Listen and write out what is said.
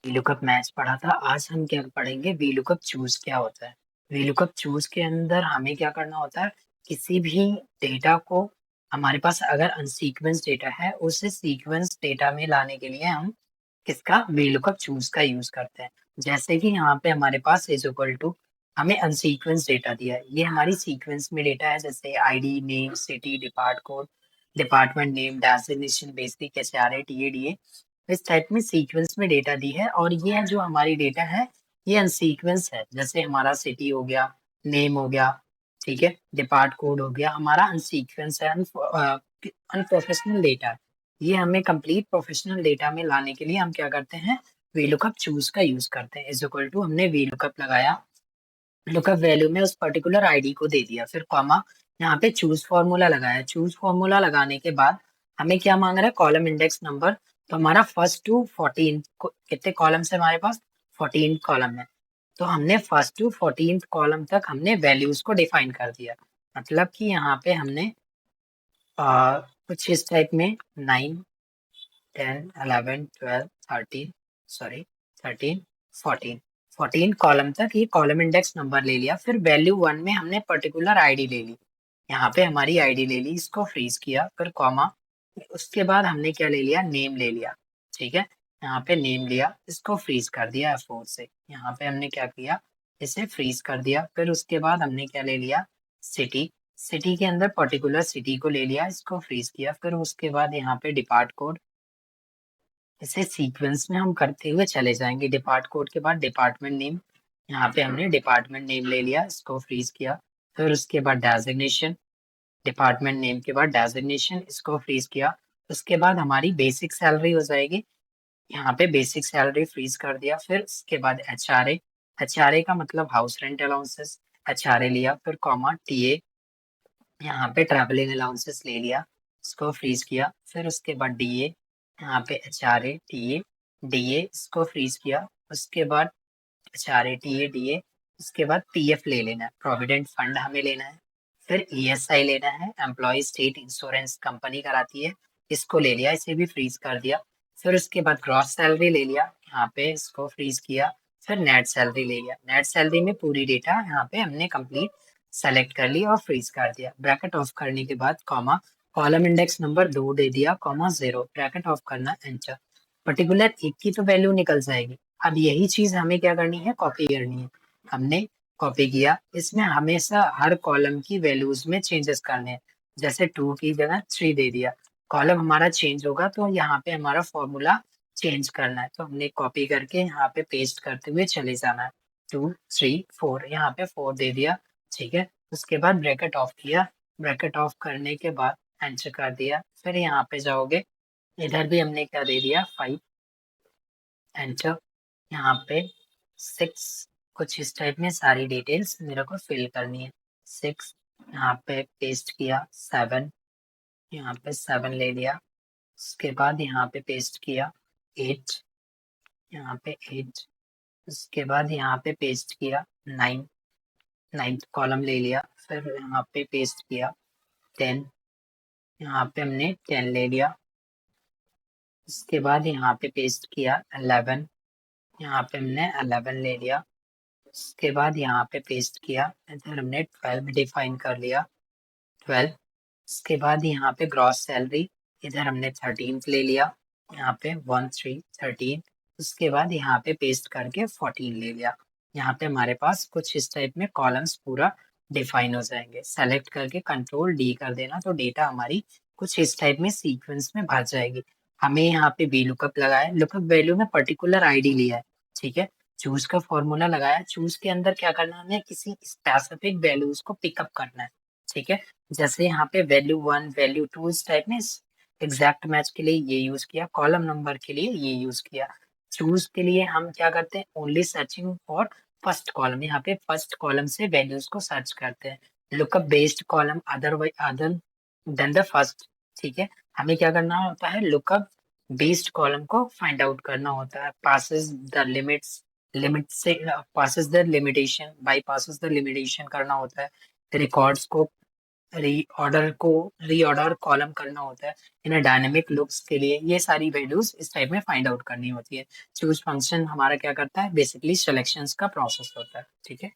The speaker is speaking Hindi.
वीलुकअप मैच पढ़ा था। आज हम क्या पढ़ेंगे, वीलुकअप चूज क्या होता है। वीलुकअप चूज के अंदर हमें क्या करना होता है, किसी भी डेटा को, हमारे पास अगर अनसीक्वेंस डेटा है उसे सीक्वेंस डेटा में लाने के लिए हम किसका, वीलुकअप चूज का यूज करते हैं। जैसे कि यहाँ पे हमारे पास इज इक्वल टू, हमें अनसीक्वेंस डेटा दिया है, ये हमारी सीक्वेंस में डेटा है, जैसे ID, name, city, depart code, department name, designation, basic, HRA, TA, इस टाइप में सीक्वेंस में डेटा दी है। और ये जो हमारी डेटा है ये अनसीक्वेंस है, जैसे हमारा सिटी हो गया, नेम हो गया, ठीक है, डिपार्ट कोड हो गया, हमारा अनसीक्वेंस है, अनप्रोफेशनल डेटा है। ये हमें कंप्लीट प्रोफेशनल डेटा में लाने के लिए हम क्या करते हैं, वीलुकअप चूज का यूज करते हैं। इज इक्वल टू, हमने वीलुकअप लगाया, लुकअप वैल्यू में उस पर्टिकुलर आईडी को दे दिया, फिर कॉमा, यहाँ पे चूज फॉर्मूला लगाया। चूज फॉर्मूला लगाने के बाद हमें क्या मांग रहा है, कॉलम इंडेक्स नंबर। तो हमारा फर्स्ट टू 14 कितने कॉलम है हमारे पास, 14 कॉलम है। तो हमने फर्स्ट टू 14 कॉलम तक हमने वैल्यूज को डिफाइन कर दिया। मतलब कि यहाँ पे हमने कुछ इस टाइप में 9, 10, 11, 12, 13, सॉरी 13, 14, 14 कॉलम तक ये कॉलम इंडेक्स नंबर ले लिया। फिर वैल्यू 1 में हमने पर्टिकुलर आईडी ले ली, यहाँ पे हमारी आईडी ले ली, इसको फ्रीज किया, फिर कॉमा, उसके बाद हमने क्या ले लिया, नेम ले लिया, ठीक है, यहाँ पे नेम लिया, इसको फ्रीज कर दिया F4 से। यहाँ पे हमने क्या किया, इसे फ्रीज कर दिया। फिर उसके बाद हमने क्या ले लिया, सिटी, सिटी के अंदर पर्टिकुलर सिटी को ले लिया, इसको फ्रीज किया। फिर उसके बाद यहाँ पे डिपार्ट कोड, इसे सीक्वेंस में हम करते हुए चले जाएंगे। डिपार्ट कोड के बाद डिपार्टमेंट नेम, यहाँ पे हमने डिपार्टमेंट नेम ले लिया, इसको फ्रीज किया। फिर उसके बाद डेजिग्नेशन, डिपार्टमेंट नेम के बाद डेजिग्नेशन, इसको फ्रीज किया। उसके बाद हमारी बेसिक सैलरी हो जाएगी, यहाँ पे बेसिक सैलरी फ्रीज कर दिया। फिर उसके बाद एचआरए, एचआरए का मतलब हाउस रेंट अलाउंसेस, एचआरए लिया। फिर कॉमा टीए, यहाँ पे ट्रैवलिंग अलाउंसेस ले लिया, इसको फ्रीज किया। फिर उसके बाद डीए, यहाँ पे एचआरए टीए डीए, इसको फ्रीज किया। उसके बाद एचआरए टीए डीए, उसके बाद पीएफ ले लेना है, प्रोविडेंट फंड हमें लेना है। फिर ईएसआई लेना है, एम्प्लॉय स्टेट इंश्योरेंस कंपनी कराती है, इसको ले लिया, इसे भी फ्रीज कर दिया। फिर उसके बाद ग्रॉस सैलरी ले लिया, यहाँ पे इसको फ्रीज किया। फिर नेट सैलरी ले लिया, नेट सैलरी में पूरी डेटा यहाँ पे हमने कंप्लीट सेलेक्ट कर लिया और फ्रीज कर दिया। ब्रैकेट ऑफ करने के बाद कॉमा, कॉलम इंडेक्स नंबर 2 दे दिया, कॉमा 0, ब्रैकेट ऑफ करना, एंटर। पर्टिकुलर एक की तो वैल्यू निकल जाएगी। अब यही चीज हमें क्या करनी है, कॉपी करनी है। हमने कॉपी किया, इसमें हमेशा हर कॉलम की वैल्यूज में चेंजेस करने हैं। जैसे 2 की जगह 3 दे दिया, कॉलम हमारा चेंज होगा तो यहाँ पे हमारा फॉर्मूला चेंज करना है। तो हमने कॉपी करके यहाँ पे पेस्ट करते हुए चले जाना है। 2, 3, 4, यहाँ पे 4 दे दिया, ठीक है। उसके बाद ब्रैकेट ऑफ किया, ब्रैकेट ऑफ करने के बाद एंटर कर दिया। फिर यहाँ पे जाओगे, इधर भी हमने क्या दे दिया, 5, एंटर। यहाँ पे 6, कुछ इस टाइप में सारी डिटेल्स मेरे को फिल करनी है। 6, यहाँ पे पेस्ट किया। 7, यहाँ पे 7 ले लिया। उसके बाद यहाँ पे पेस्ट किया। 8, यहाँ पे 8, उसके बाद यहाँ पे पेस्ट किया। 9, 9th कॉलम ले लिया। फिर यहाँ पे पेस्ट किया। 10, यहाँ पे हमने 10 ले लिया। उसके बाद यहाँ पे पेस्ट किया। 11, यहाँ पे हमने 11 ले लिया। उसके बाद यहाँ पे पेस्ट किया, इधर हमने 12 डिफाइन कर लिया, 12। उसके बाद यहाँ पे ग्रॉस सैलरी, इधर हमने 13 ले लिया, यहाँ पे 1, 3, 13। उसके बाद यहाँ पे पेस्ट करके 14 ले लिया। यहाँ पे हमारे पास कुछ इस टाइप में कॉलम्स पूरा डिफाइन हो जाएंगे। सेलेक्ट करके कंट्रोल डी कर देना तो डेटा हमारी कुछ इस टाइप में सीक्वेंस में भर जाएगी। हमें यहाँ पे वी लुकअप लगाया, लुकअप वैल्यू में पर्टिकुलर आईडी लिया है, ठीक है। चूज का फॉर्मूला लगाया, चूज के अंदर क्या करना है, हमें किसी स्पेसिफिक वैल्यूज को पिकअप करना है, ठीक है। जैसे यहाँ पे वैल्यू 1, वैल्यू 2 इस टाइप में एग्जैक्ट मैच के लिए ये यूज किया, कॉलम नंबर के लिए ये यूज किया। चूज के लिए हम क्या करते हैं, only searching for first column, यहाँ पे फर्स्ट कॉलम से वैल्यूज को सर्च करते हैं। Lookup based column other than the first, ठीक है। हमें क्या करना होता है, लुकअप बेस्ड कॉलम को फाइंड आउट करना होता है। पासेस द लिमिट्स, लिमिट से passes the limitation, by passes the limitation करना होता है। रिकॉर्ड्स को रीऑर्डर कॉलम करना होता है, इन्हें डायनामिक लुक्स के लिए ये सारी वैल्यूज़ इस टाइप में फाइंड आउट करनी होती है। चूज़ फंक्शन हमारा क्या करता है बेसिकली सिलेक्शंस का प्रोसेस होता है, ठीक है?